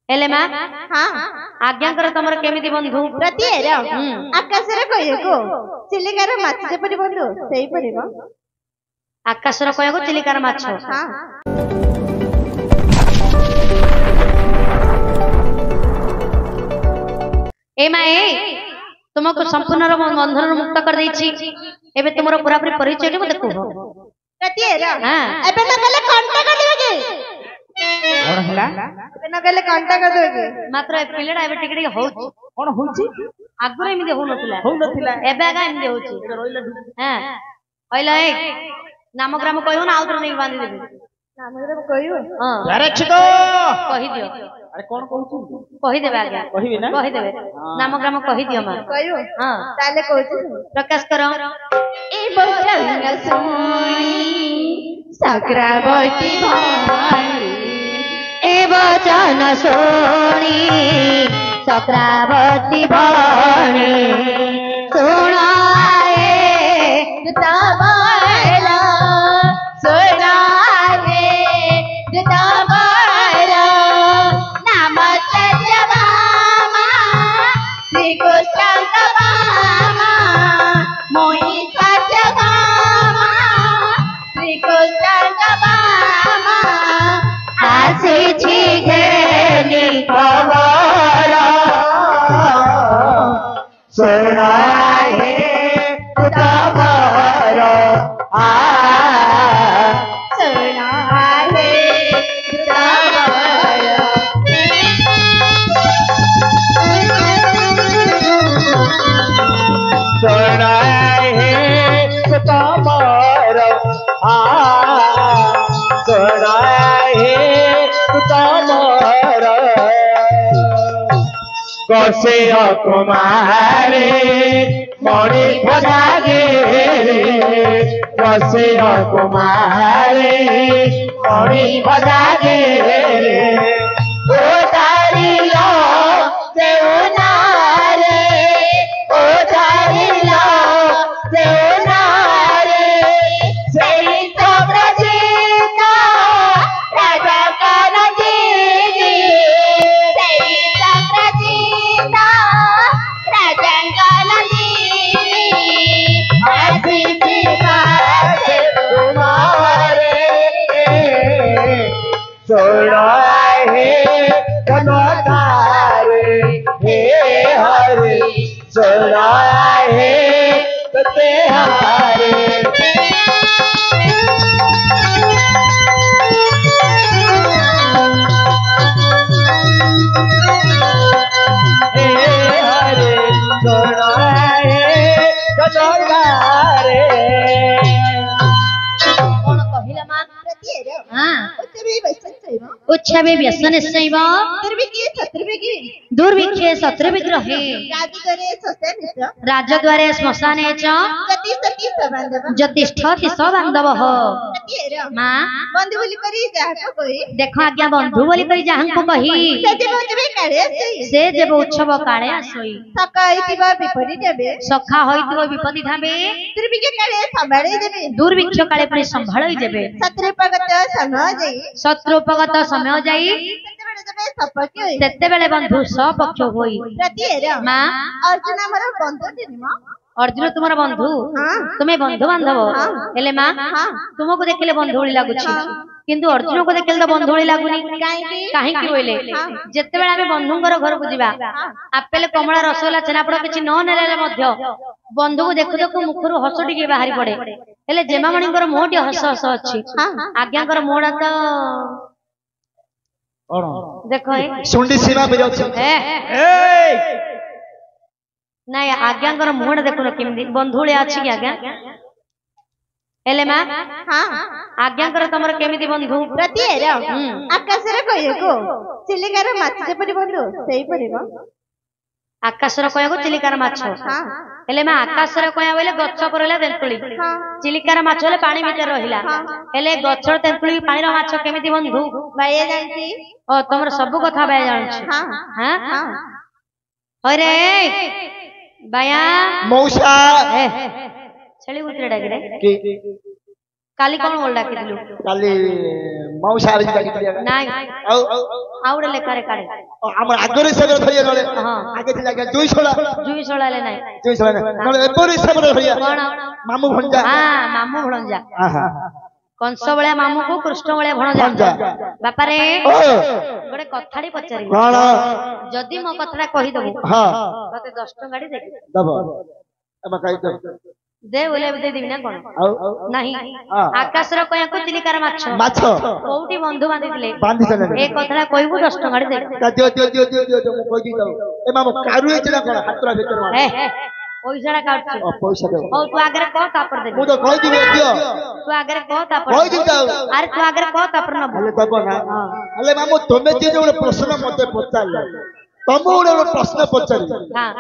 हेले मां हाँ आज्ञा कर तमर केमिति बंधु प्रति आकाश रे कहको चिलिकार माछ जेपरि बंधु सेही परिबो आकाश रे कहको चिलिकार माछ हां ए मां ए तुमको संपूर्ण बंधन मुक्त कर देछि एबे तुमरो पूरा पूरी परिचय के मते कहू प्रति हां एबे न गले कांटा कर देबे के कोन हला एबे न गले कांटा कर देबे के मात्र पिलेडा एबे टिके टिके होउछि कोन होउछि आगुरे एमिदे हो नथिला एबे आगा एमिदे होउछि रोइला हां ओइला ए नामग्राम कहू ना आउतर नै बांधी देबे नामग्राम कहू हां अरे छिको कहि दियो अरे कोन कहू कहि देबे आगा कहिबे ना कहि देबे नामग्राम कहि दियो मां कहू हां ताले कहू प्रकाश करो ए बचन सोनी सक्रावती भाई ए वचन सोनी सक्रावती भणी सुनाए तबाला सुनाए तबाला नमस्ते जवामा श्री कृष्ण बामा मोहि सत्यभामा श्री कृष्ण बामा आसी घेली खबर सुनाए खबर सुनाए सुनाए तमर सुनाए तमर कसे कुमारे मणि भगागे कसे कुमारे मणि भगागे ओ तारिलो देवनारे ओ तारिलो देवनारे सेई तो प्रजीता राजा कानदीनी सेई तो प्रजीता राजा कानदीनी आसी बासे तुम्हारे सुनाए कनकारे हे हरि सुनाए ते हरे हरे सुनाए कनकारे कौन कहिला मां प्रति हां उच्चबे वचन छैव उच्छवे व्यसन शैव दुर्विकी शत्रुविकी दुर्भिक्षे शत्रुविग्रहे राजद्वारे स्वसनिष्ठ राजद्वारे श्मशाने च गति सती सबंधव ज्योतिष्ठति स बान्धवः प्रति मां बंधु बोली करी जाको कोई देखो आज्ञा बंधु बोली करी जाहंकु कही सजे बंधुबे काळे सई से जेब उत्सव काळे आसई सकाइतिबा विपरी देबे सखा होइतिबो विपत्ति धाबे दुर्विकी काळे संभाळी देबे दुर्भिक्ष काळे पुणी संभाळई जेबे शत्रुपगत समय जाई शत्रुपगत समय जाई सेतेबेले देबे सपक्ष होई सेतेबेले बंधु सपक्ष होई प्रति मां अर्जुन हमर बंधु दिनमा अर्जुन तुम्हारा बंधु तुम्हें बंधु बांधव हेले मां तुमको देखले बंधु भଳି लाଗୁଛି किंतु अर्जुन को देखले तो बंधु भଳି लागुनी काहे कि होइले जत्ते बेला आमे बंधुंगर घर को जिबा आपेल कमला रसगोल्ला छेनापोड़ किछि न नेले मध्य बंधु को देखु देखु मुखरु हस टिके बाहरी पड़े हेले जेमामणींकर मोहटी हस हस अछि आज्ञांकर मोहडा तो देखो सुंडी सीमा पे जाउछ ए नहीं आज्ञांकर मुहड देखुन केमि बंधुळे अछि कि आज्ञा हेले मां हां आज्ञांकर तमर केमिति बंधु प्रति आकाश रे कहको चिलिकार माछ जेपरि बंधु सेही परिबो आकाश रे कहको चिलिकार माछ हां हेले मां आकाश रे कहया बोले गच्छ परला तेंतुली चिलिकार माछ ले पानी भीतर रहिला हेले गच्छ तेंतुली पानी रो माछ केमिति बंधु बाये जानछि ओ तमर सब कथा बाय जानछि हां हां अरे बाया मौसा छेली उतरे डागरे की काली कौन बोल डाकिलु काली मौसा आरि डाकिलिया नाइ आउ आउडे लेखारे काढे हमर आगरे सगर धरिया नले हां आगे थिला के जुई छोड़ाले नाइ जुई छोड़ाले नले एपरि सगर धरिया कोन मामू भंजा हां मामू भणजा आहा कंस बळे मामू को कृष्ण बळे भणजा बापा रे गोटे कथाडी पचारि कोन जदी मो कथरा कहि दबु हां तते 10 टंगाडी दे दबो अब कहि दो दे बोले दे दिबिना कोन नाही आकाश रो कया को चिलिकार माछ माछ कोउटी बंधु बांधी देले ए कथरा कहिबु 10 टंगाडी दे दियो मु कहि दो ए मामू कारू हेचिना कोन हातरा भीतर मार पैसाडा काटछ पैसा दे ओ तू आगरे को तापर दे मु तो कहि दिबे दियो तू आगरे को तापर कहि दिता अरे तू आगरे को तापर न हले दबो ना हले मामू तमे जे जो प्रश्न मते पचारले तमु ओडे प्रश्न पचारि हां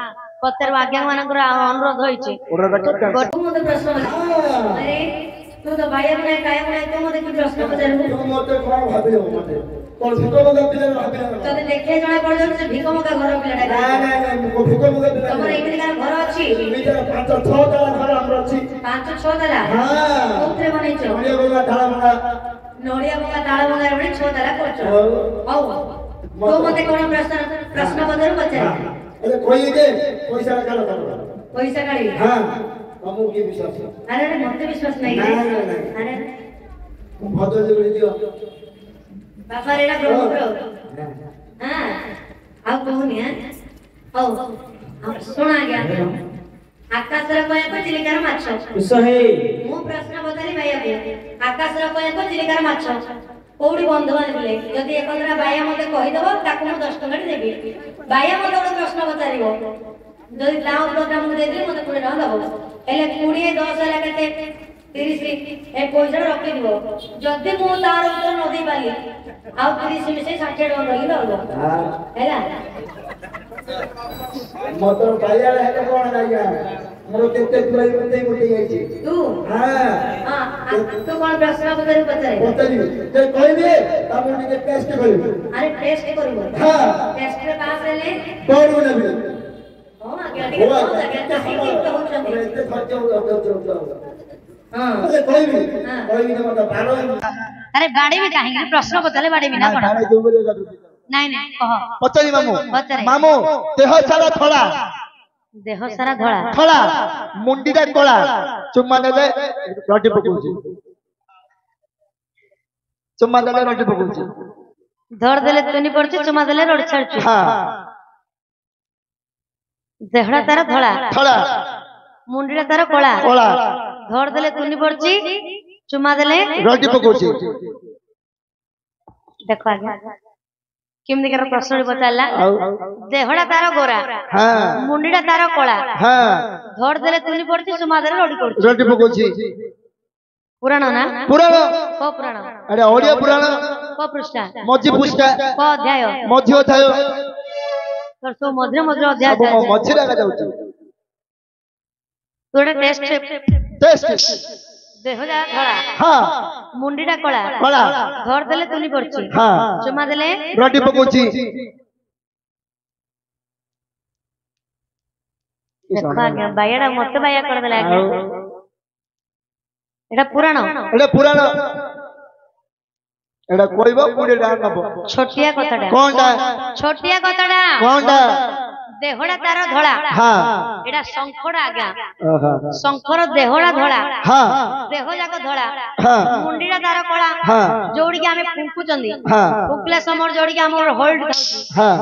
पत्तर आज्ञा मानकर अनुरोध होइछे गोटू मते प्रश्न अरे तू तो भाई अपने काय बने तू मते की प्रश्न पचारबू तू मते कोन भाबियो मते कोन भिकमगा पिला भाबियो तते देखे जणा पड़ जे भिकमगा घर पिलाटा ना मु भिकमगा पिला तमर एकलिकार घर अछि मिटर 5-6 ताला घर हमर अछि 5-6 ताला हां कोत्रे बनैछो नडिया बगा ताला बगा नडिया बगा ताला बगा बने 6 ताला करछो हौ तो मते कोन प्रश्न पचार अरे कोई के पैसा कालो पैसा काढी हां हमू की विश्वास अरे मते विश्वास नहीं अरे भदो जोड़ी दियो बापा रेडा ब्रह्मपुर हां आ कहूनी हां ओ सुना गया आकाश रे कोया को चिलिकार माछ सही मु प्रश्न पचारि भाइया को आकाश रे कोया को चिलिकार माछ कोउडी बंधु आनिले जदी एकदरा भाइया मते कहि दबो ताकू मु 10 टंका देबी भाइया मते गोटे प्रश्न पचारिबो जदी लाउ प्रोग्राम मु देबी मते 20 टंका दबो एले 20 10 ला केते 30 ए पैसा रखि दिबो जदी मु तार उत्तर न दे पाली आ 30 मिसे 60 टंका रही दबो हैला मोटर भाइया है कोन जाइया मोर केते तुलाई मुते आइछि तू हां तू कोन प्रश्न पचारि बताई जे कहबे तामु निके टेस्ट करिबो अरे टेस्ट करिबो हां टेस्ट रे पास हेले तोड़ू नेबे हो आगे ठीक हो जाके ठीक तो हो जाते एते खर्च हां अरे कहबी जे मत बारो अरे बाड़ी में काहे प्रश्न पचारे बाड़ी में ना कोन खाने दो बोले नहीं नहीं कह पचारी मामू पचारे मामू देह सारा थोड़ा देह सारा धड़ा थोड़ा मुंडीटा कोला चुम्मा देले रोटी पकोछि चुम्मा देले रोटी पकोछि धड़ देले तनी पड़छ चुमा देले रोटी छाड़छ हां देहड़ा तारा धड़ा थोड़ा मुंडीटा तारा कोला कोला धड़ देले तनी पड़छ चुमा देले रोटी पकोछि देखो आगे केमदी कर प्रश्न पचारला देहड़ा तारा गोरा हां मुंडीटा तारा कोला हां धड़ देले तनी पड़छ चुमा देले रोटी पकोछि पुराण ना पुराण को पुराण अरे ओडिया पुराण को पृष्ठा मझी पुष्टा को अध्याय मझी अध्याय तोर तो मध्य मध्य अध्याय अब मझी लगा जाउछ तोड़े टेस्ट देह जा धड़ा हां मुंडीटा कोला कोला धड़ देले तनी पड़छ हां चुमा देले रोटी पकोछि देखो आगे बायड़ा मत बाया कर देला आगे एटा पुराण एटा पुराण एटा कोइबो पुडे डान नबो छोटिया कथाटा कोनटा छोटिया कथाटा कोनटा देहड़ा तारा धड़ा हां एटा शंखड़ा आज्ञा आहा शंखर देहड़ा धड़ा हां देह जाक धड़ा हां मुंडीटा तारा कोला हां जोड़ी के हमें फुंकुचंदी हां फुंकले समर जोड़ी के हमर होल्ड हां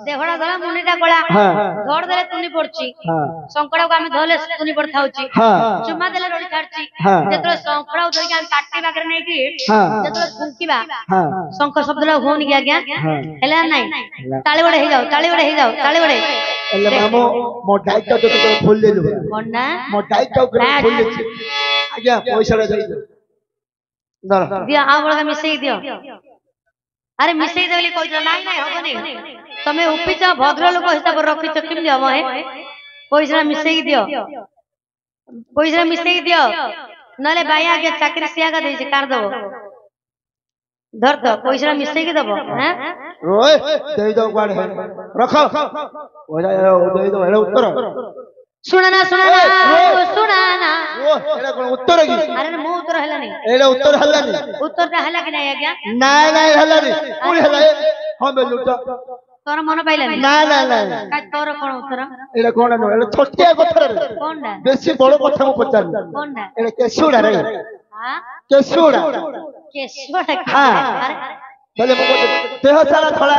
देहड़ा धड़ा मुंडीटा कोला हां धड़ देले तुनी पड़ची हां शंखड़ा को हमें धले तुनी पड़थाउची हां चुमा देले रोड़ी छाड़ची हां जेतले शंखड़ा धरि के हम काटी बाकरे नै कि हां जेतले फुंकीबा हां शंख शब्दला होनी के आज्ञा हां हेला नहीं ताली बड़े हे जाओ ताली बड़े एले मामो मो डाइट तो फुल ले लो कोन ना मो डाइट तो फुल ले आज्ञा पैसा रे जाई दर दिया आ बड़ा मिसेई दियो अरे मिसेई देली कहि नाही नाही होबनी तमे उपिच भद्र लोक हिसाब रखि चकिम दियो महे पैसा मिसेई दियो नले बाया के चाकरी सियागा दे जे कार दबो धर दो पैसा मिसेई के दबो हैं ओए दे दो गाड़ है रखो हो जाए दे दो हेलो उत्तर ଶୁଣନା ଶୁଣନା ଶୁଣନା ଓ ଏଟା କଣ ଉତ୍ତର କି ଆରେ ମୁଁ ଉତ୍ତର ହେଲାନି ଏଟା ଉତ୍ତର ହେଲାନି ଉତ୍ତରଟା ହେଲା କି ନାଇଁ ଆଜ୍ଞା ନାଇଁ ନାଇଁ ହେଲାନି ପୁଣି ହେଲା ହଁ ବେଲୁଟ ତୋର ମନ ପାଇଲାନି ନା ନା ନା କାଇଁ ତୋର କଣ ଉତ୍ତର ଏଟା କଣ ନୁହଁ ଏଟା ଛୋଟିଆ କଥାରେ କଣଟା ବେଶୀ ବଡ କଥା ମୁଁ ପଚାରିଲି କଣଟା ଏଟା କେଶୁଡା ରେ ହଁ କେଶୁଡା କେଶୁଟା ହଁ। ଆରେ ବେଲେ ମୁଁ ଦେହ ସାରା ଧଳା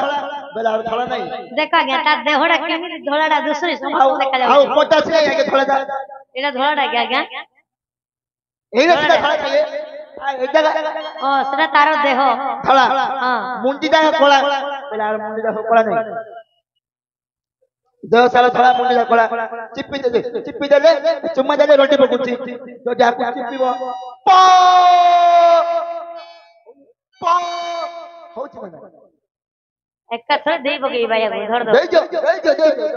ବେଲେ ଆଉ ଧଳା ନାହିଁ ଦେଖ ଆଜ୍ଞା ତା ଦେହଟା କେମିତି ଧଳାଟା ଦୁଶୁନି ଆଉ ସମସ୍ତଙ୍କୁ ଦେଖା ଆଉ ଯାଉଛି ପଚାଶ ନାହିଁ ଆଜ୍ଞା ଧଳା ଏଇଟା ଧଳାଟା କି ଆଜ୍ଞା ଏଇଟା ସିନା ଧଳା ନାହିଁ ଏଇଟା ଓ ସେଟା ତାର ଦେହ ଧଳା ହଁ ମୁଣ୍ଡି ଟା କଳା ବେଲେ ଆଉ ମୁଣ୍ଡି ଟା କଳା ନାହିଁ ଦେହ ସାରା ଧଳା ମୁଣ୍ଡି ଟା କଳା ଚିପି ଦେଲେ ଚୁମା ଦେଲେ ରଟି ପକଉଛି ତ ଯାହାକୁ ଚିପିବ ପ ପ ହଉଛି ମାନେ ଏକାଥରେ ଦେଇ ପକେଇ ବାୟାକୁ ଧର ଧର ଦେଇଛ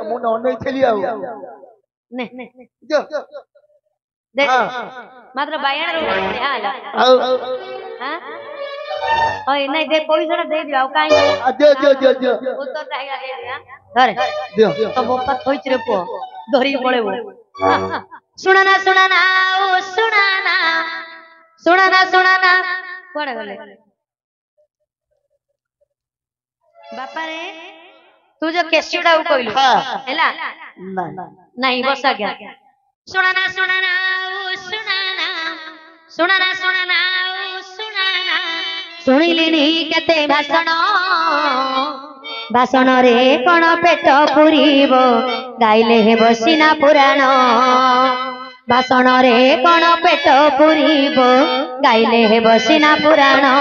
ମୁଁ ଅନେଇଥିଲି ଆଉ ନେ ଦିଅ। ଦେଖ ହଁ। ମାତ୍ର ବାୟାର ବଢିଆ ହେଲା ଆଉ ହଁ ହଇ ନାଇଁ ଦେ ପଇସାଟା ଦେଇଦିଅ ଆଉ କାଇଁ ଦିଅ ଉତ୍ତରଟା ହେଇଗଲା ଦେଇଦିଅ ଧରେ ଦିଅ ତ ବୋପା ଥୋଇଛି ରେ ପୁଅ ଧରିକି ପଳେଇବ ଶୁଣନା ଶୁଣନା ଓ ଶୁଣନା ଶୁଣନା ଶୁଣନା କୁଆଡେ ଗଲେ ବାପାରେ ତୁ ଯୋଉ କେଶୁଟାକୁ କହିଲୁ ହେଲା ନାଇଁ ବସ ଆଜ୍ଞା ଶୁଣନା ଶୁଣନା ଓ ଶୁଣନା ଶୁଣନା ଶୁଣନା ଓ ଶୁଣନା ଶୁଣିଲିଣି କେତେ ଭାଷଣ ଭାଷଣରେ କଣ ପେଟ ପୁରିବ ଗାଇଲେ ହେବ ସିନା ପୁରାଣ ଭାଷଣରେ କଣ ପେଟ ପୁରିବ ଗାଇଲେ ହେବ ସିନା ପୁରାଣ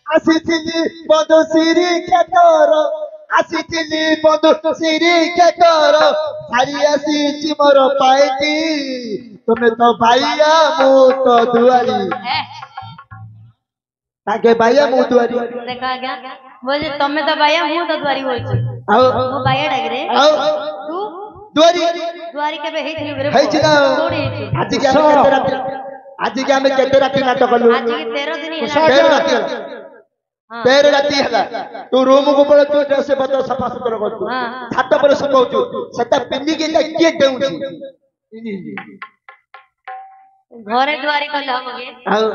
ଆସିଥିଲି ବନ୍ଧୁ ସିରି କ୍ଷେତର ଆସିଥିଲି ବନ୍ଧୁ ସିରି କ୍ଷେତର ସାରି ଆସିଛି ମୋର ପାଇଟି ତୁମେ ତ ବାଇଆ ମୁଁ ତ ଦୁଆରୀ ତାକେ ବାଇଆ ମୁଁ ଦୁଆରୀ ଦେଖ ଆଜ୍ଞା ବୋଝ ତମେ ତ ବାୟା ମୁଁ ତ ଦୁଆରୀ ବୋଲଛି ଆଉ ମୁଁ ବାୟା ଡାକିରେ ଆଉ ତୁ ଦୁଆରୀ ଦୁଆରୀ କେବେ ହେଇଥିଲୁ ରେ ହେଇଛି ନା କୋଉଠି ହେଇଛୁ ଆଜିକି ଆମେ କେତେ ରାତି ନାଟ କଲୁ ଆଜିକି 13 ଦିନ 13 ରାତି ହେଲା 13 ରାତି ହେଲା ତୁ ରୁମକୁ ପଳେଇ ତୁ ଡ୍ରେସ ପତ୍ର ସଫା ସୁତର କରୁଛୁ ଛାତ ପରେ ଶୁକଉଛୁ ସେଟା ପିନ୍ଧିକି କିଏ ଡେଉଁଛି ଘରେ ଦୁଆରୀ କଲେ ହବ କି ଆଉ